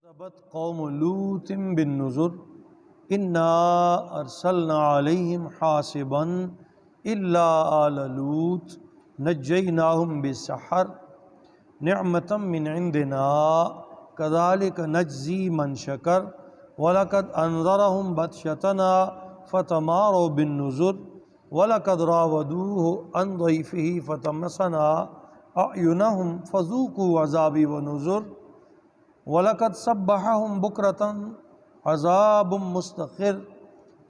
كذبت قوم لوط بالنذر إنا أرسلنا عليهم حاصبا إلا آل لوط نجيناهم بالسحر نعمة من عندنا كذلك نجزي من شكر ولقد أنذرهم بطشتنا فتماروا بالنذر ولقد راودوه عن ضيفه فتمسنا أعينهم فذوقوا عذابي ونذر وَلَقَدْ صَبَّحَهُمْ بُكْرَةً عَذَابٌ مُسْتَقِرٌ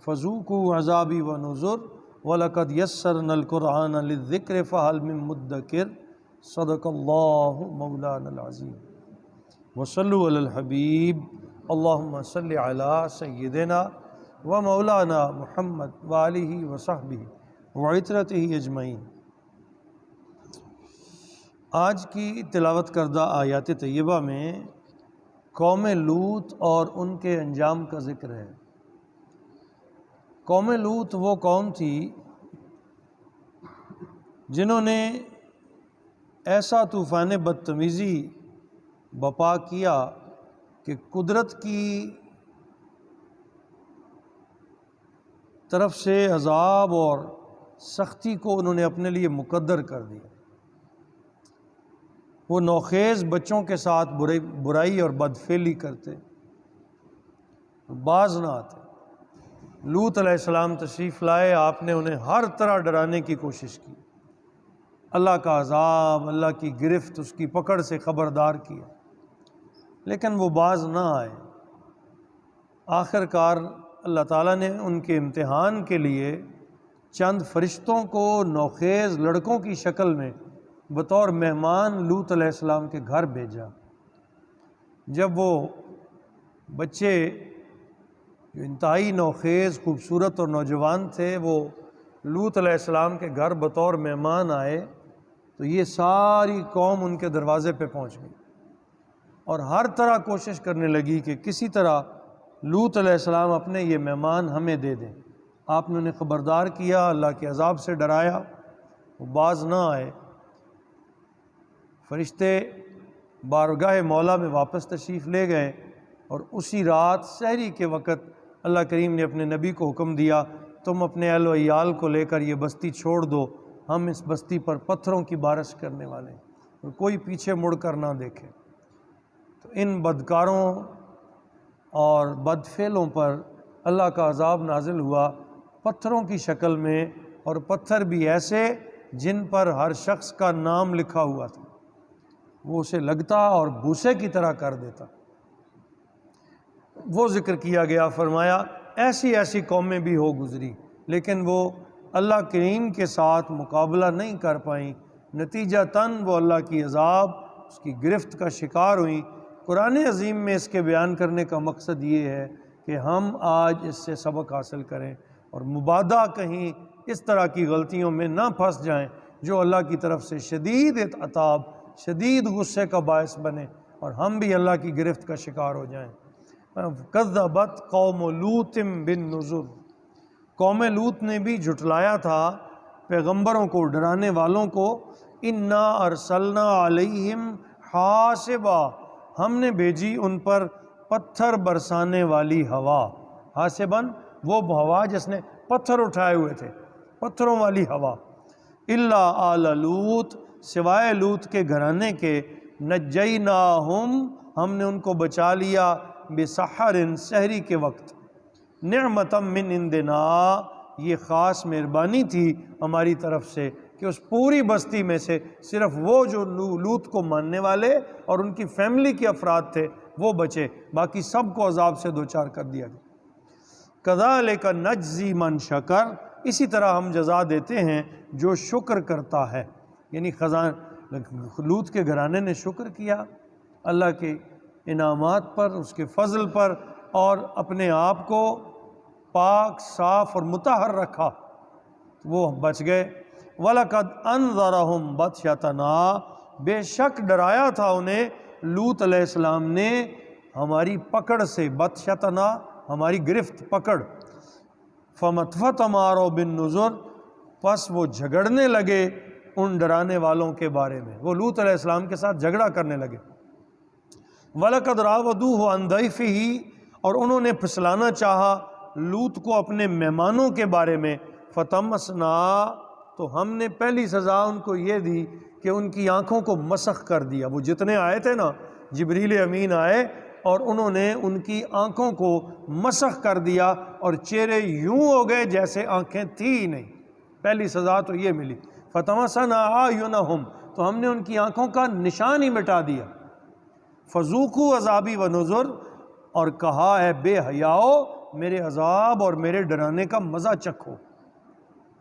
فَذُوقُوا عَذَابِي وَنُذُرِ وَلَقَدْ يَسَّرْنَا الْقُرْآنَ لِلذِّكْرِ فَهَلْ مِن مُدَّكِرٍ صدق اللہ مولانا العظیم وصلوا علی الحبیب اللہم صلی علی سیدنا و مولانا محمد وآلہ وصحبہ وعترتہ اجمعین۔ آج کی تلاوت کردہ آیات طیبہ میں قوم لوط اور ان کے انجام کا ذکر ہے۔ قوم لوط وہ قوم تھی جنہوں نے ایسا طوفان بدتمیزی بپا کیا کہ قدرت کی طرف سے عذاب اور سختی کو انہوں نے اپنے لیے مقدر کر دیا۔ وہ نوخیز بچوں کے ساتھ برائی اور بدفعلی کرتے، باز نہ آتے۔ لوط علیہ السلام تشریف لائے، آپ نے انہیں ہر طرح ڈرانے کی کوشش کی، اللہ کا عذاب، اللہ کی گرفت، اس کی پکڑ سے خبردار کیا، لیکن وہ باز نہ آئے۔ آخر کار اللہ تعالیٰ نے ان کے امتحان کے لیے چند فرشتوں کو نوخیز لڑکوں کی شکل میں بطور مہمان لوط علیہ السلام کے گھر بھیجا۔ جب وہ بچے جو انتہائی نوخیز، خوبصورت اور نوجوان تھے، وہ لوط علیہ السلام کے گھر بطور مہمان آئے تو یہ ساری قوم ان کے دروازے پہ پہنچ گئی اور ہر طرح کوشش کرنے لگی کہ کسی طرح لوط علیہ السلام اپنے یہ مہمان ہمیں دے دیں۔ آپ نے انہیں خبردار کیا، اللہ کے عذاب سے ڈرایا، وہ باز نہ آئے۔ فرشتے بارگاہ مولا میں واپس تشریف لے گئے اور اسی رات سحری کے وقت اللہ کریم نے اپنے نبی کو حکم دیا، تم اپنے اہل و عیال کو لے کر یہ بستی چھوڑ دو، ہم اس بستی پر پتھروں کی بارش کرنے والے ہیں اور کوئی پیچھے مڑ کر نہ دیکھے۔ تو ان بدکاروں اور بدفعلوں پر اللہ کا عذاب نازل ہوا پتھروں کی شکل میں، اور پتھر بھی ایسے جن پر ہر شخص کا نام لکھا ہوا تھا، وہ اسے لگتا اور بوسے کی طرح کر دیتا۔ وہ ذکر کیا گیا، فرمایا ایسی ایسی قومیں بھی ہو گزری لیکن وہ اللہ کریم کے ساتھ مقابلہ نہیں کر پائیں، نتیجتاً وہ اللہ کی عذاب، اس کی گرفت کا شکار ہوئیں۔ قرآن عظیم میں اس کے بیان کرنے کا مقصد یہ ہے کہ ہم آج اس سے سبق حاصل کریں اور مبادہ کہیں اس طرح کی غلطیوں میں نہ پھنس جائیں جو اللہ کی طرف سے شدید عتاب، شدید غصے کا باعث بنے اور ہم بھی اللہ کی گرفت کا شکار ہو جائیں۔ کذبت قوم لوط بالنذر، قوم لوط نے بھی جھٹلایا تھا پیغمبروں کو، ڈرانے والوں کو۔ انا ارسلنا علیہم حاصبا، ہم نے بھیجی ان پر پتھر برسانے والی ہوا۔ حاصباً وہ ہوا جس نے پتھر اٹھائے ہوئے تھے، پتھروں والی ہوا۔ الا آل لوط، سوائے لوط کے گھرانے کے، نجیناہم، ہم نے ان کو بچا لیا، بسحر، سحری کے وقت۔ نعمتا من عندنا، یہ خاص مہربانی تھی ہماری طرف سے کہ اس پوری بستی میں سے صرف وہ جو لوط کو ماننے والے اور ان کی فیملی کے افراد تھے وہ بچے، باقی سب کو عذاب سے دوچار کر دیا گیا۔ کذالک نجزی من شکر، اسی طرح ہم جزا دیتے ہیں جو شکر کرتا ہے۔ یعنی لوط کے گھرانے نے شکر کیا اللہ کے انعامات پر، اس کے فضل پر، اور اپنے آپ کو پاک، صاف اور مطہر رکھا، وہ بچ گئے۔ وَلَقَدْ أَنذَرَهُمْ بَطْشَتَنَا، بے شک ڈرایا تھا انہیں لوط علیہ السلام نے ہماری پکڑ سے، بطشتنا ہماری گرفت، پکڑ۔ فَمَتْفَتَمَارَوْا بِالنُّذُرِ، پس وہ جھگڑنے لگے ان ڈرانے والوں کے بارے میں، وہ لوط علیہ السلام کے ساتھ جھگڑا کرنے لگے۔ وَلَقَدْ رَاوَدُوهُ عَنْ ضَيْفِهِ، اور انہوں نے پھسلانا چاہا لوط کو اپنے مہمانوں کے بارے میں، فَطَمَسْنَا، تو ہم نے پہلی سزا ان کو یہ دی کہ ان کی آنکھوں کو مسخ کر دیا۔ وہ جتنے آئے تھے نا، جبریل امین آئے اور انہوں نے ان کی آنکھوں کو مسخ کر دیا اور چہرے یوں ہو گئے جیسے آنکھیں تھی ہی نہیں۔ پہلی سزا تو یہ ملی، فَطَمَسْنَا أَعْيُنَهُمْ، تو ہم نے ان کی آنکھوں کا نشان ہی مٹا دیا۔ فَذُوقُوا عَذَابِي وَنُذُرْ، اور کہا ہے بے حیاؤ میرے عذاب اور میرے ڈرانے کا مزہ چکھو،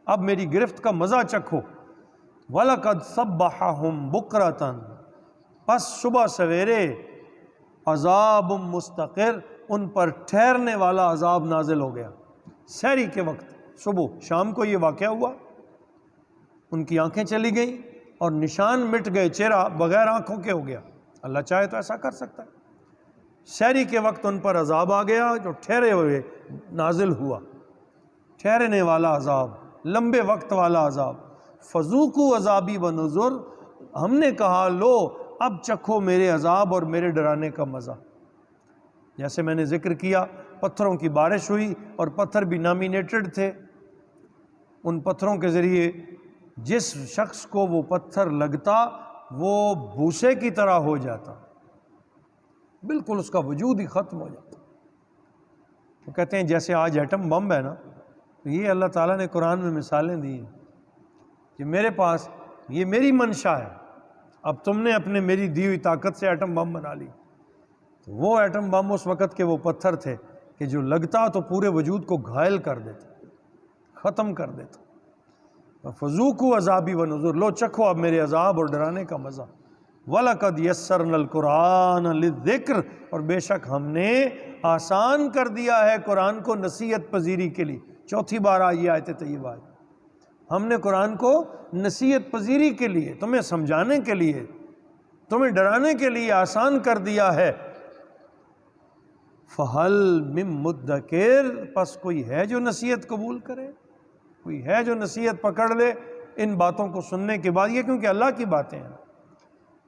اب میری گرفت کا مزہ چکھو۔ وَلَقَدْ صَبَّحَهُمْ بُكْرَةً، پس صبح سویرے عذاب مستقر، ان پر ٹھہرنے والا عذاب نازل ہو گیا۔ سحری کے وقت صبح شام کو یہ واقعہ ہوا، ان کی آنکھیں چلی گئیں اور نشان مٹ گئے، چہرہ بغیر آنکھوں کے ہو گیا۔ اللہ چاہے تو ایسا کر سکتا ہے۔ سحری کے وقت ان پر عذاب آ گیا جو ٹھہرے ہوئے نازل ہوا، ٹھہرنے والا عذاب، لمبے وقت والا عذاب۔ فذوقوا عذابی ونذر، ہم نے کہا لو اب چکھو میرے عذاب اور میرے ڈرانے کا مزہ۔ جیسے میں نے ذکر کیا، پتھروں کی بارش ہوئی اور پتھر بھی نامینیٹڈ تھے، ان پتھروں کے ذریعے جس شخص کو وہ پتھر لگتا وہ بھوسے کی طرح ہو جاتا، بالکل اس کا وجود ہی ختم ہو جاتا۔ وہ کہتے ہیں جیسے آج ایٹم بم ہے نا، تو یہ اللہ تعالیٰ نے قرآن میں مثالیں دی ہیں کہ میرے پاس یہ میری منشا ہے، اب تم نے اپنے میری دی ہوئی طاقت سے ایٹم بم بنا لی۔ تو وہ ایٹم بم اس وقت کے وہ پتھر تھے کہ جو لگتا تو پورے وجود کو گھائل کر دیتا، ختم کر دیتا۔ فذوقوا عذابی ونذر، لو چکھو اب میرے عذاب اور ڈرانے کا مزہ۔ وَلَقَدْ يَسَّرْنَا الْقُرْآنَ لِلذِّكْرِ، اور بے شک ہم نے آسان کر دیا ہے قرآن کو نصیحت پذیری کے لیے۔ چوتھی بار آئی یہ آیت طیبہ ہے، ہم نے قرآن کو نصیحت پذیری کے لیے، تمہیں سمجھانے کے لیے، تمہیں ڈرانے کے لیے آسان کر دیا ہے۔ فَهَلْ مِن مُدَّكِرٍ، پس کوئی ہے جو نصیحت قبول کرے، کوئی ہے جو نصیحت پکڑ لے ان باتوں کو سننے کے بعد۔ یہ کیونکہ اللہ کی باتیں ہیں،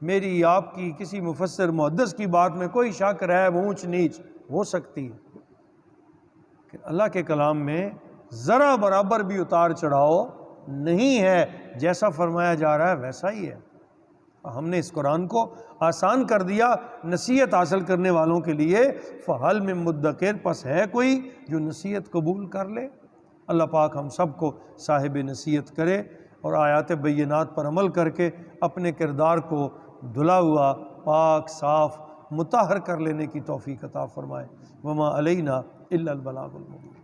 میری آپ کی کسی مفسر محدث کی بات میں کوئی شک ریب اونچ نیچ ہو سکتی ہے، کہ اللہ کے کلام میں ذرا برابر بھی اتار چڑھاؤ نہیں ہے، جیسا فرمایا جا رہا ہے ویسا ہی ہے۔ ہم نے اس قرآن کو آسان کر دیا نصیحت حاصل کرنے والوں کے لیے۔ فَهَلْ مِن مُدَّكِرٍ، پس ہے کوئی جو نصیحت قبول کر لے۔ اللہ پاک ہم سب کو صاحب نصیحت کرے اور آیات بینات پر عمل کر کے اپنے کردار کو دھلا ہوا، پاک، صاف، مطہر کر لینے کی توفیق عطا فرمائے۔ وما علینا الا البلاغ المبین۔